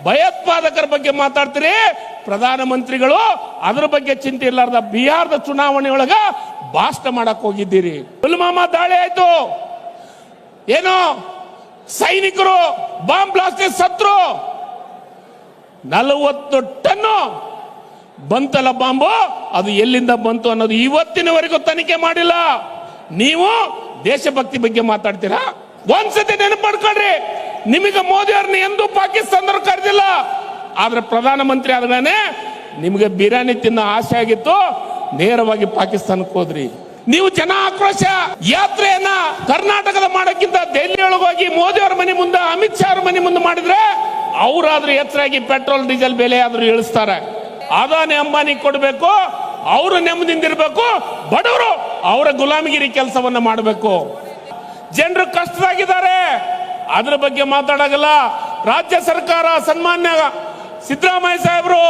ಭಯೋತ್ಪಾದಕರ ಬಗ್ಗೆ ಮಾತಾಡ್ತೀರಿ. ಪ್ರಧಾನಮಂತ್ರಿಗಳು ಅದರ ಬಗ್ಗೆ ಚಿಂತೆ ಇರಲಾರ್ದ ಬಿಹಾರದ ಚುನಾವಣೆ ಒಳಗ ಭಾಷಣ ಮಾಡಕ್ ಹೋಗಿದ್ದೀರಿ. ಪುಲ್ವಾಮಾ ದಾಳಿ ಆಯ್ತು, ಏನೋ ಸೈನಿಕರು ಬಾಂಬ್ ಬ್ಲಾಸ್ಟ್ ಸತ್ರು. 40 ಟನ್ನು ಬಂತಲ್ಲ ಬಾಂಬು, ಅದು ಎಲ್ಲಿಂದ ಬಂತು ಅನ್ನೋದು ಇವತ್ತಿನವರೆಗೂ ತನಿಖೆ ಮಾಡಿಲ್ಲ. ನೀವು ದೇಶಭಕ್ತಿ ಬಗ್ಗೆ ಮಾತಾಡ್ತೀರಾ? ಒಂದ್ಸತಿ ನೆನಪು ಮಾಡ್ಕೊಳ್ರಿ, ನಿಮಗೆ ಮೋದಿ ಅವ್ರನ್ನ ಎಂದೂ ಪಾಕಿಸ್ತಾನದವ್ರು ಕರೆದಿಲ್ಲ. ಆದ್ರೆ ಪ್ರಧಾನಮಂತ್ರಿ ಆದ್ಮೇಲೆ ನಿಮಗೆ ಬಿರಿಯಾನಿ ತಿನ್ನೋ ಆಸೆ ಆಗಿತ್ತು, ನೇರವಾಗಿ ಪಾಕಿಸ್ತಾನಕ್ಕೆ ಹೋದ್ರಿ. ನೀವು ಜನ ಆಕ್ರೋಶ ಯಾತ್ರೆಯನ್ನ ಕರ್ನಾಟಕದ ಮಾಡೋಕ್ಕಿಂತ ದೆಹಲಿ ಒಳಗೋಗಿ ಮೋದಿ ಅವ್ರ ಮನೆ ಮುಂದೆ, ಅಮಿತ್ ಶಾ ಅವ್ರ ಮನೆ ಮುಂದೆ ಮಾಡಿದ್ರೆ ಅವರಾದ್ರೂ ಎಚ್ಚರಾಗಿ ಪೆಟ್ರೋಲ್ ಡೀಸೆಲ್ ಬೆಲೆ ಆದ್ರೂ ಇಳಿಸ್ತಾರೆ. ಅದಾನಿ ಅಂಬಾನಿ ಕೊಡಬೇಕು, ಅವರು ನೆಮ್ಮದಿಂದಿರ್ಬೇಕು, ಬಡವರು ಅವರ ಗುಲಾಮಗಿರಿ ಕೆಲಸವನ್ನ ಮಾಡಬೇಕು. ಜನರು ಕಷ್ಟದಾಗಿದ್ದಾರೆ, ಅದ್ರ ಬಗ್ಗೆ ಮಾತಾಡೋಲ್ಲ. ರಾಜ್ಯ ಸರ್ಕಾರ ಸನ್ಮಾನ್ಯ ಸಿದ್ದರಾಮಯ್ಯ ಸಾಹೇಬರು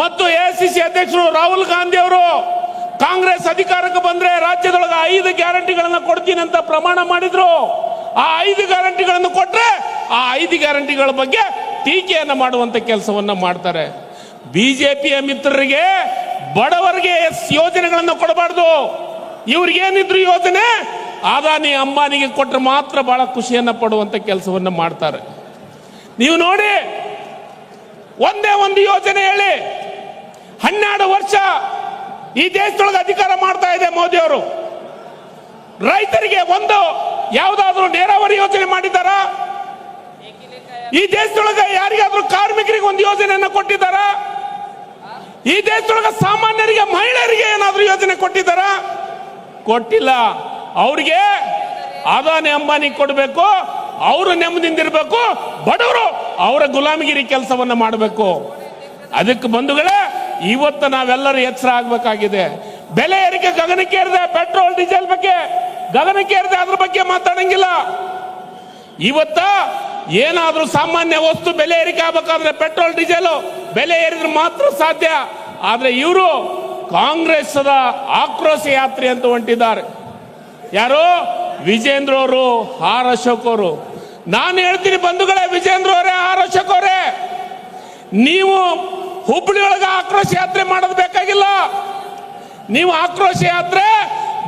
ಮತ್ತು ಎಐಸಿಸಿ ಅಧ್ಯಕ್ಷರು ರಾಹುಲ್ ಗಾಂಧಿ ಅವರು ಕಾಂಗ್ರೆಸ್ ಅಧಿಕಾರಕ್ಕೆ ಬಂದ್ರೆ ರಾಜ್ಯದೊಳಗೆ 5 ಗ್ಯಾರಂಟಿಗಳನ್ನ ಕೊಡ್ತೀನಿ ಅಂತ ಪ್ರಮಾಣ ಮಾಡಿದ್ರು. ಆ 5 ಗ್ಯಾರಂಟಿಗಳನ್ನು ಕೊಟ್ರೆ ಆ 5 ಗ್ಯಾರಂಟಿಗಳ ಬಗ್ಗೆ ಟೀಕೆಯನ್ನ ಮಾಡುವಂತ ಕೆಲಸವನ್ನ ಮಾಡ್ತಾರೆ. ಬಿಜೆಪಿಯ ಮಿತ್ರರಿಗೆ, ಬಡವರಿಗೆ ಯೋಜನೆಗಳನ್ನು ಕೊಡಬಾರ್ದು. ಇವ್ರಿಗೇನಿದ್ರು ಯೋಜನೆ ಅದಾನಿ ಅಂಬಾನಿಗೆ ಕೊಟ್ಟರೆ ಮಾತ್ರ ಬಹಳ ಖುಷಿಯನ್ನ ಪಡುವಂತ ಕೆಲಸವನ್ನ ಮಾಡ್ತಾರೆ. ನೀವು ನೋಡಿ, ಒಂದೇ ಒಂದು ಯೋಜನೆ ಹೇಳಿ, 12 ವರ್ಷ ಈ ದೇಶದೊಳಗೆ ಅಧಿಕಾರ ಮಾಡ್ತಾ ಇದೆ ಮೋದಿ ಅವರು. ರೈತರಿಗೆ ಒಂದು ಯಾವುದಾದ್ರೂ ನೀರಾವರಿ ಯೋಜನೆ ಮಾಡಿದಾರ? ಈ ದೇಶದೊಳಗೆ ಯಾರಿಗಾದ್ರೂ ಕಾರ್ಮಿಕರಿಗೆ ಒಂದು ಯೋಜನೆಯನ್ನ ಕೊಟ್ಟಿದ್ದಾರ? ಈ ದೇಶದೊಳಗೆ ಸಾಮಾನ್ಯರಿಗೆ, ಮಹಿಳೆಯರಿಗೆ ಏನಾದ್ರೂ ಯೋಜನೆ ಕೊಟ್ಟಿದ್ದಾರ? ಕೊಟ್ಟಿಲ್ಲ. ಅವ್ರಿಗೆ ಅದಾನಿ ಅಂಬಾನಿ ಕೊಡಬೇಕು, ಅವರು ನೆಮ್ಮದಿಂದಿರ್ಬೇಕು, ಬಡವರು ಅವರ ಗುಲಾಮಗಿರಿ ಕೆಲಸವನ್ನ ಮಾಡಬೇಕು. ಅದಕ್ಕೆ ಬಂಧುಗಳೇ, ಇವತ್ತು ನಾವೆಲ್ಲರೂ ಎಚ್ಚರ ಆಗ್ಬೇಕಾಗಿದೆ. ಬೆಲೆ ಏರಿಕೆ ಗಗನಕ್ಕೇರಿದೆ, ಪೆಟ್ರೋಲ್ ಡೀಸೆಲ್ ಬಗ್ಗೆ ಗಗನಕ್ಕೇರಿದೆ, ಅದ್ರ ಬಗ್ಗೆ ಮಾತಾಡಂಗಿಲ್ಲ. ಇವತ್ತ ಏನಾದ್ರೂ ಸಾಮಾನ್ಯ ವಸ್ತು ಬೆಲೆ ಏರಿಕೆ ಆಗ್ಬೇಕಾದ್ರೆ ಪೆಟ್ರೋಲ್ ಡೀಸೆಲ್ ಬೆಲೆ ಏರಿದ್ರೆ ಮಾತ್ರ ಸಾಧ್ಯ. ಆದ್ರೆ ಇವರು ಕಾಂಗ್ರೆಸ್ ಆಕ್ರೋಶ ಯಾತ್ರೆ ಅಂತ ಹೊಂಟಿದ್ದಾರೆ. ಯಾರು? ವಿಜೇಂದ್ರ ಅವರು, ಆರ್ ಅಶೋಕ್ ಅವರು. ನಾನು ಹೇಳ್ತೀನಿ ಬಂಧುಗಳೇ, ವಿಜೇಂದ್ರ ಅವರೇ, ಆರ್ ಅಶೋಕ್ ಅವರೇ, ನೀವು ಹುಬ್ಬಳ್ಳಿ ಒಳಗ ಆಕ್ರೋಶ ಯಾತ್ರೆ ಮಾಡೋದು ಬೇಕಾಗಿಲ್ಲ. ನೀವು ಆಕ್ರೋಶ ಯಾತ್ರೆ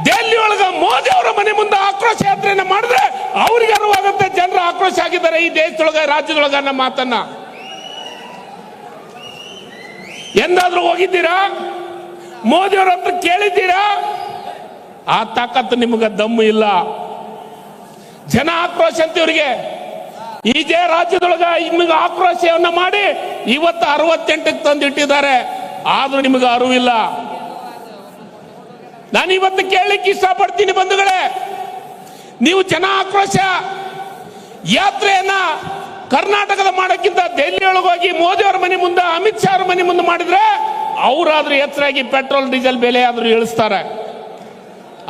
ದೆಹಲಿ ಒಳಗ ಮೋದಿ ಅವರ ಮನೆ ಮುಂದೆ ಆಕ್ರೋಶ ಯಾತ್ರೆಯನ್ನ ಮಾಡಿದ್ರೆ ಅವ್ರಿಗೆ ಅರಿವಾಗುತ್ತೆ ಜನರು ಆಕ್ರೋಶ ಆಗಿದ್ದಾರೆ ಈ ದೇಶದೊಳಗ, ರಾಜ್ಯದೊಳಗ ಅನ್ನೋ ಮಾತನ್ನ. ಎಂದಾದ್ರೂ ಹೋಗಿದ್ದೀರಾ? ಮೋದಿ ಅವರ ಹತ್ರ ಕೇಳಿದ್ದೀರಾ? ಆ ತಾಕತ್ತು ನಿಮಗೆ ದಮ್ಮು ಇಲ್ಲ. ಜನ ಆಕ್ರೋಶ ಅಂತ ಇವರಿಗೆ ಇದೇ ರಾಜ್ಯದೊಳಗ ನಿಮಗೆ ಆಕ್ರೋಶವನ್ನ ಮಾಡಿ ಇವತ್ತು 68ಕ್ಕೆ ತಂದಿಟ್ಟಿದ್ದಾರೆ. ಆದ್ರೂ ನಿಮಗೆ ಅರಿವಿಲ್ಲ. ನಾನು ಇವತ್ತು ಕೇಳಲಿಕ್ಕೆ ಇಷ್ಟಪಡ್ತೀನಿ ಬಂಧುಗಳೇ, ನೀವು ಜನ ಆಕ್ರೋಶ ಯಾತ್ರೆಯನ್ನ ಕರ್ನಾಟಕದ ಮಾಡೋಕ್ಕಿಂತ ದೆಹಲಿ ಒಳಗೋಗಿ ಮೋದಿ ಅವ್ರ ಮನೆ ಮುಂದೆ, ಅಮಿತ್ ಶಾ ಅವ್ರ ಮನೆ ಮುಂದೆ ಮಾಡಿದ್ರೆ ಅವರಾದ್ರೂ ಎಚ್ಚರಾಗಿ ಪೆಟ್ರೋಲ್ ಡೀಸೆಲ್ ಬೆಲೆ ಆದ್ರೂ ಇಳಿಸ್ತಾರೆ.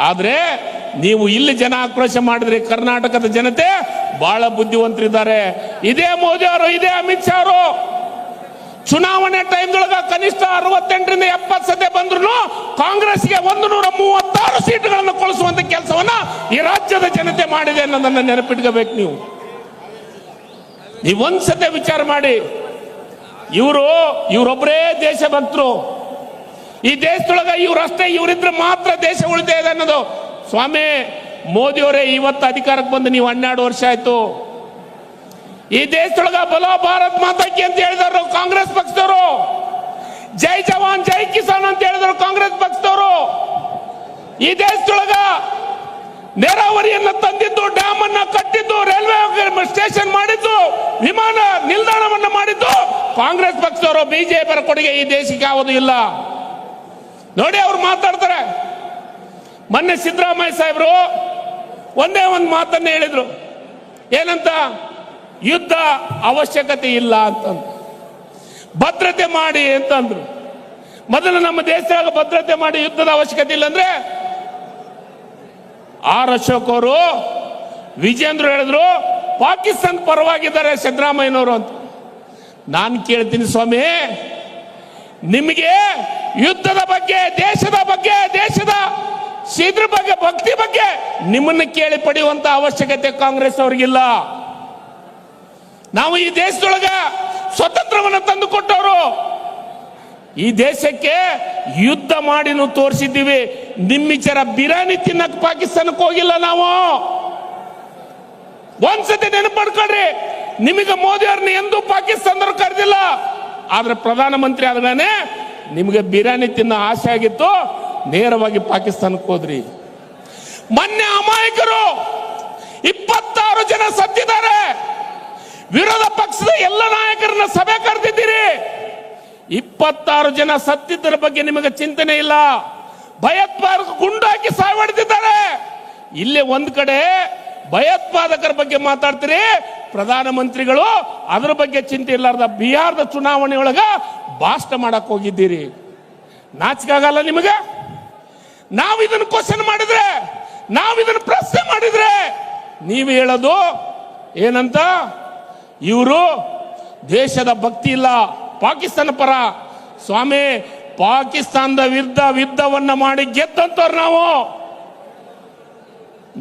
ಆದ್ರೆ ನೀವು ಇಲ್ಲಿ ಜನ ಆಕ್ರೋಶ ಮಾಡಿದ್ರಿ. ಕರ್ನಾಟಕದ ಜನತೆ ಬಹಳ ಬುದ್ಧಿವಂತರಿದ್ದಾರೆ. ಇದೇ ಮೋದಿ ಅವರು, ಇದೇ ಅಮಿತ್ ಶಾ ಅವರು ಚುನಾವಣೆ ಟೈಮ್ದೊಳಗ ಕನಿಷ್ಠ 68ರಿಂದ 70 ಸತೆ ಬಂದ್ರು ಕಾಂಗ್ರೆಸ್ಗೆ 136 ಸೀಟುಗಳನ್ನು ಕೊಳಿಸುವಂತ ಕೆಲಸವನ್ನ ಈ ರಾಜ್ಯದ ಜನತೆ ಮಾಡಿದೆ ಅನ್ನೋದನ್ನ ನೆನಪಿಟ್ಕೋಬೇಕು. ನೀವು ಒಂದ್ಸತೆ ವಿಚಾರ ಮಾಡಿ. ಇವರೊಬ್ಬರೇ ದೇಶಭಕ್ತರು. ಈ ದೇಶದೊಳಗ ಇವರಷ್ಟೇ, ಇವರಿದ್ರೆ ಮಾತ್ರ ದೇಶ ಉಳಿತಾ ಇದೆ ಅನ್ನೋದು. ಸ್ವಾಮಿ ಮೋದಿ ಅವರೇ, ಇವತ್ತು ಅಧಿಕಾರಕ್ಕೆ ಬಂದು ನೀವು 12 ವರ್ಷ ಆಯ್ತು. ಈ ದೇಶದೊಳಗ ಬಲೋ ಭಾರತ್ ಮಾತಾಕಿ ಅಂತ ಹೇಳಿದವರು ಕಾಂಗ್ರೆಸ್ ಪಕ್ಷದವರು, ಜೈ ಜವಾನ್ ಜೈ ಕಿಸಾನ್ ಅಂತ ಹೇಳಿದವರು ಕಾಂಗ್ರೆಸ್ ಪಕ್ಷದವರು. ಈ ದೇಶದೊಳಗ ನೀರಾವರಿಯನ್ನ ತಂದಿದ್ದು, ಡ್ಯಾಮ್ ಅನ್ನ ಕಟ್ಟಿದ್ದು, ರೈಲ್ವೆ ಸ್ಟೇಷನ್ ಮಾಡಿದ್ದು, ವಿಮಾನ ನಿಲ್ದಾಣವನ್ನ ಮಾಡಿದ್ದು ಕಾಂಗ್ರೆಸ್ ಪಕ್ಷದವರು. ಬಿಜೆಪಿ ಕೊಡುಗೆ ಈ ದೇಶಕ್ಕೆ ಯಾವುದೂ ಇಲ್ಲ. ನೋಡಿ, ಅವ್ರು ಮಾತಾಡ್ತಾರೆ. ಮೊನ್ನೆ ಸಿದ್ದರಾಮಯ್ಯ ಸಾಹೇಬರು ಒಂದೇ ಒಂದು ಮಾತನ್ನ ಹೇಳಿದ್ರು. ಏನಂತ? ಯುದ್ಧ ಅವಶ್ಯಕತೆ ಇಲ್ಲ ಅಂತಂದ್ರು. ಭದ್ರತೆ ಮಾಡಿ ಅಂತಂದ್ರು. ಮೊದಲು ನಮ್ಮ ದೇಶದಾಗ ಭದ್ರತೆ ಮಾಡಿ, ಯುದ್ಧದ ಅವಶ್ಯಕತೆ ಇಲ್ಲ ಅಂದ್ರೆ ಆರ್ ಅಶೋಕ್ ಅವರು, ವಿಜೇಂದ್ರ ಹೇಳಿದ್ರು ಪಾಕಿಸ್ತಾನ ಪರವಾಗಿದ್ದಾರೆ ಸಿದ್ದರಾಮಯ್ಯನವರು ಅಂತ. ನಾನು ಕೇಳ್ತೀನಿ ಸ್ವಾಮಿ, ನಿಮಗೆ ಯುದ್ಧದ ಬಗ್ಗೆ, ದೇಶದ ಬಗ್ಗೆ, ದೇಶದ ಇದ್ರ ಬಗ್ಗೆ, ಭಕ್ತಿ ಬಗ್ಗೆ ನಿಮ್ಮನ್ನ ಕೇಳಿ ಪಡೆಯುವಂತ ಅವಶ್ಯಕತೆ ಕಾಂಗ್ರೆಸ್ ಅವ್ರಿಗಿಲ್ಲ. ನಾವು ಈ ದೇಶದೊಳಗ ಸ್ವತಂತ್ರ ಈ ದೇಶಕ್ಕೆ ಯುದ್ಧ ಮಾಡಿನೂ ತೋರಿಸಿದ್ದೀವಿ. ನಿಮ್ಮಿಚರ ಬಿರಿಯಾನಿ ತಿನ್ನಕ್ ಪಾಕಿಸ್ತಾನಕ್ಕೆ ಹೋಗಿಲ್ಲ ನಾವು. ಒಂದ್ಸತಿ ನೆನಪು ಮಾಡ್ಕೊಳ್ರಿ, ನಿಮಗೆ ಮೋದಿ ಅವ್ರನ್ನ ಎಂದೂ ಪಾಕಿಸ್ತಾನದವ್ರು ಕರೆದಿಲ್ಲ. ಆದ್ರೆ ಪ್ರಧಾನಮಂತ್ರಿ ಆದ್ಮೇಲೆ ನಿಮಗೆ ಬಿರಿಯಾನಿ ತಿನ್ನೋ ಆಸೆ ಆಗಿತ್ತು, ನೇರವಾಗಿ ಪಾಕಿಸ್ತಾನಕ್ಕೆ ಹೋದ್ರಿ. ಮೊನ್ನೆ ಅಮಾಯಕರು 26 ಜನ ಸತ್ತಿದ್ದಾರೆ. ವಿರೋಧ ಪಕ್ಷದ ಎಲ್ಲ ನಾಯಕರನ್ನ ಸಭೆ ಕರೆದಿದ್ದೀರಿ. 26 ಜನ ಸತ್ತಿದ್ದರ ಬಗ್ಗೆ ನಿಮಗೆ ಚಿಂತನೆ ಇಲ್ಲ. ಭಯೋತ್ಪಾದಕ ಗುಂಡು ಹಾಕಿ ಸಾವು ಹೊಡೆದಿದ್ದಾರೆ. ಇಲ್ಲೇ ಒಂದ್ ಕಡೆ ಭಯೋತ್ಪಾದಕರ ಬಗ್ಗೆ ಮಾತಾಡ್ತೀರಿ, ಪ್ರಧಾನಮಂತ್ರಿಗಳು ಅದರ ಬಗ್ಗೆ ಚಿಂತೆ ಇಲ್ಲಾರ್ದ ಬಿಹಾರದ ಚುನಾವಣೆ ಒಳಗ ಭಾಷಣ ಮಾಡಕ್ ಹೋಗಿದ್ದೀರಿ. ನಾಚಿಕಾಗಲ್ಲ ನಿಮಗೆ? ನಾವು ಇದನ್ನು ಕ್ವಶನ್ ಮಾಡಿದ್ರೆ, ನಾವು ಇದನ್ನು ಪ್ರಶ್ನೆ ಮಾಡಿದ್ರೆ ನೀವು ಹೇಳೋದು ಏನಂತ? ಇವರು ದೇಶದ ಭಕ್ತಿ ಇಲ್ಲ, ಪಾಕಿಸ್ತಾನ ಪರ. ಸ್ವಾಮಿ, ಪಾಕಿಸ್ತಾನದ ವಿರುದ್ಧ ಯುದ್ಧವನ್ನ ಮಾಡಿ ಗೆದ್ದಂತವ್ರು ನಾವು.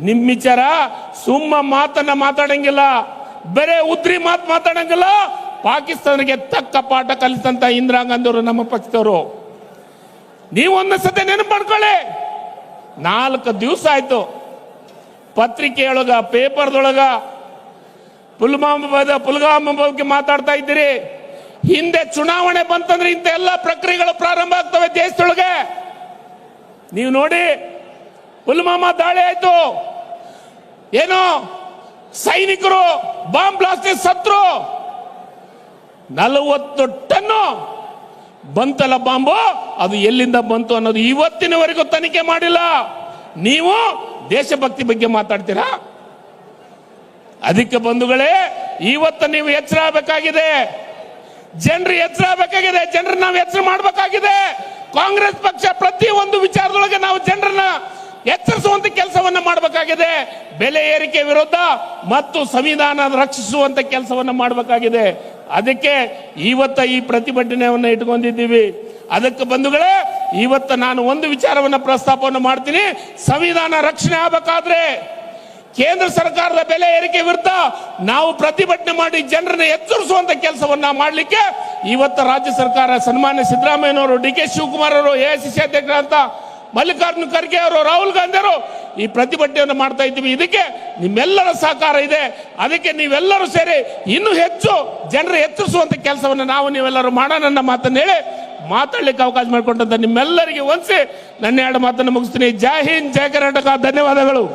ನಿಮ್ಮ ವಿಚಾರ ಸುಮ್ಮ ಮಾತನ್ನ ಮಾತಾಡಂಗಿಲ್ಲ, ಬೇರೆ ಉದ್ರಿ ಮಾತಾಡಂಗಿಲ್ಲ. ಪಾಕಿಸ್ತಾನಕ್ಕೆ ತಕ್ಕ ಪಾಠ ಕಲಿತಂತ ಇಂದಿರಾ ಗಾಂಧಿ ಅವರು ನಮ್ಮ ಪಕ್ಷದವರು. ನೀವೊಂದು ಸತಿ ನೆನಪು ಮಾಡ್ಕೊಳ್ಳಿ. 4 ದಿವಸ ಆಯ್ತು ಪತ್ರಿಕೆಯೊಳಗ, ಪೇಪರ್ದೊಳಗ ಪುಲ್ವಾಮಾ ಬಗ್ಗೆ ಮಾತಾಡ್ತಾ ಇದ್ದೀರಿ. ಹಿಂದೆ ಚುನಾವಣೆ ಬಂತಂದ್ರೆ ಇಂಥ ಎಲ್ಲ ಪ್ರಕ್ರಿಯೆಗಳು ಪ್ರಾರಂಭ ಆಗ್ತವೆ ದೇಶದೊಳಗೆ. ನೀವು ನೋಡಿ, ಪುಲ್ವಾಮಾ ದಾಳಿ ಆಯ್ತು, ಏನು ಸೈನಿಕರು ಬಾಂಬ್ ಬ್ಲಾಸ್ಟ್ ಸತ್ರು. 40 ಟನ್ನು ಬಂತಲ್ಲ ಬಾಂಬು, ಅದು ಎಲ್ಲಿಂದ ಬಂತು ಅನ್ನೋದು ಇವತ್ತಿನವರೆಗೂ ತನಿಖೆ ಮಾಡಿಲ್ಲ. ನೀವು ದೇಶಭಕ್ತಿ ಬಗ್ಗೆ ಮಾತಾಡ್ತೀರಾ? ಅದಕ್ಕೆ ಬಂಧುಗಳೇ, ಇವತ್ತು ನೀವು ಎಚ್ಚರ ಆಗಬೇಕಾಗಿದೆ. ಜನರು ಎಚ್ಚರ ಆಗಬೇಕಾಗಿದೆ. ಜನರನ್ನ ನಾವು ಎಚ್ಚರ ಮಾಡಬೇಕಾಗಿದೆ. ಕಾಂಗ್ರೆಸ್ ಪಕ್ಷ ಪ್ರತಿ ಒಂದು ವಿಚಾರದೊಳಗೆ ನಾವು ಜನರನ್ನ ಎಚ್ಚರಿಸುವಂತ ಕೆಲಸವನ್ನ ಮಾಡಬೇಕಾಗಿದೆ. ಬೆಲೆ ಏರಿಕೆ ವಿರುದ್ಧ ಮತ್ತು ಸಂವಿಧಾನ ರಕ್ಷಿಸುವಂತ ಕೆಲಸವನ್ನ ಮಾಡಬೇಕಾಗಿದೆ. ಅದಕ್ಕೆ ಇವತ್ತ ಈ ಪ್ರತಿಭಟನೆಯನ್ನ ಇಟ್ಕೊಂಡಿದ್ದೀವಿ. ಅದಕ್ಕೆ ಬಂಧುಗಳೇ, ಇವತ್ತು ನಾನು ಒಂದು ವಿಚಾರವನ್ನ ಪ್ರಸ್ತಾಪವನ್ನು ಮಾಡ್ತೀನಿ. ಸಂವಿಧಾನ ರಕ್ಷಣೆ ಆಗಬೇಕಾದ್ರೆ ಕೇಂದ್ರ ಸರ್ಕಾರದ ಬೆಲೆ ಏರಿಕೆ ವಿರುದ್ಧ ನಾವು ಪ್ರತಿಭಟನೆ ಮಾಡಿ ಜನರನ್ನ ಎಚ್ಚರಿಸುವಂತ ಕೆಲಸವನ್ನ ಮಾಡಲಿಕ್ಕೆ ಇವತ್ತು ರಾಜ್ಯ ಸರ್ಕಾರ ಸನ್ಮಾನ್ಯ ಸಿದ್ದರಾಮಯ್ಯನವರು, ಡಿ ಕೆ ಶಿವಕುಮಾರ್ ಅವರು, ಎಐಸಿಸಿ ಅಧ್ಯಕ್ಷರಾದಂತ ಮಲ್ಲಿಕಾರ್ಜುನ ಖರ್ಗೆ ಅವರು, ರಾಹುಲ್ ಗಾಂಧಿ ಅವರು ಈ ಪ್ರತಿಭಟನೆಯನ್ನು ಮಾಡ್ತಾ ಇದ್ದೀವಿ. ಇದಕ್ಕೆ ನಿಮ್ಮೆಲ್ಲರ ಸಹಕಾರ ಇದೆ. ಅದಕ್ಕೆ ನೀವೆಲ್ಲರೂ ಸೇರಿ ಇನ್ನೂ ಹೆಚ್ಚು ಜನರು ಎಚ್ಚರಿಸುವಂತ ಕೆಲಸವನ್ನು ನೀವೆಲ್ಲರೂ ಮಾಡೋಣ ನನ್ನ ಮಾತನ್ನು ಹೇಳಿ ಮಾತಾಡ್ಲಿಕ್ಕೆ ಅವಕಾಶ ಮಾಡಿಕೊಂಡಂತ ನಿಮ್ಮೆಲ್ಲರಿಗೆ ಒಂದ್ಸಿ ನನ್ನ 2 ಮಾತನ್ನು ಮುಗಿಸ್ತೀನಿ. ಜೈ ಹಿಂದ್, ಜೈ ಕರ್ನಾಟಕ. ಧನ್ಯವಾದಗಳು.